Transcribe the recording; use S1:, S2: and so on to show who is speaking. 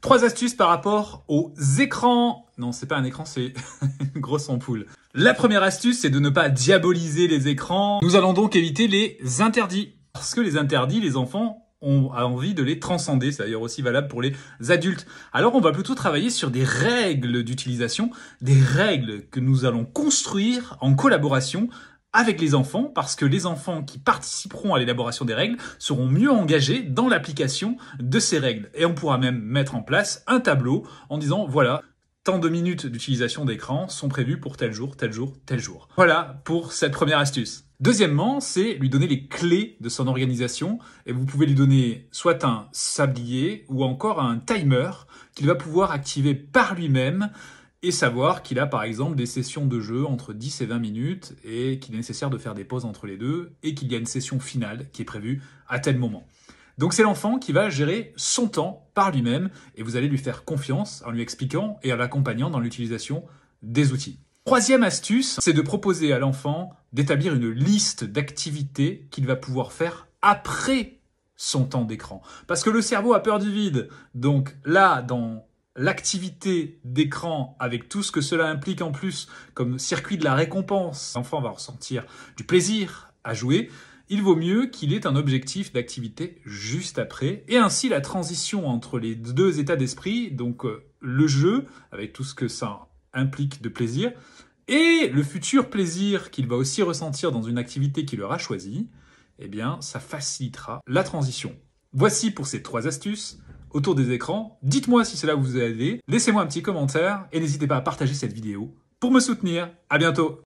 S1: 3 astuces par rapport aux écrans. Non, c'est pas un écran, c'est une grosse ampoule. La première astuce, c'est de ne pas diaboliser les écrans. Nous allons donc éviter les interdits. Parce que les interdits, les enfants ont envie de les transcender. C'est d'ailleurs aussi valable pour les adultes. Alors on va plutôt travailler sur des règles d'utilisation, des règles que nous allons construire en collaboration avec les enfants, parce que les enfants qui participeront à l'élaboration des règles seront mieux engagés dans l'application de ces règles. Et on pourra même mettre en place un tableau en disant, voilà, tant de minutes d'utilisation d'écran sont prévues pour tel jour, tel jour, tel jour. Voilà pour cette première astuce. Deuxièmement, c'est lui donner les clés de son organisation, et vous pouvez lui donner soit un sablier ou encore un timer qu'il va pouvoir activer par lui-même et savoir qu'il a par exemple des sessions de jeu entre 10 et 20 minutes et qu'il est nécessaire de faire des pauses entre les deux et qu'il y a une session finale qui est prévue à tel moment. Donc c'est l'enfant qui va gérer son temps par lui-même et vous allez lui faire confiance en lui expliquant et en l'accompagnant dans l'utilisation des outils. Troisième astuce, c'est de proposer à l'enfant d'établir une liste d'activités qu'il va pouvoir faire après son temps d'écran. Parce que le cerveau a peur du vide. Donc là, dans l'activité d'écran avec tout ce que cela implique en plus comme circuit de la récompense, l'enfant va ressentir du plaisir à jouer, il vaut mieux qu'il ait un objectif d'activité juste après et ainsi la transition entre les deux états d'esprit, donc le jeu avec tout ce que ça implique de plaisir et le futur plaisir qu'il va aussi ressentir dans une activité qu'il aura choisie, eh bien ça facilitera la transition. Voici pour ces 3 astuces autour des écrans. Dites-moi si cela vous a aidé, laissez-moi un petit commentaire et n'hésitez pas à partager cette vidéo pour me soutenir. À bientôt.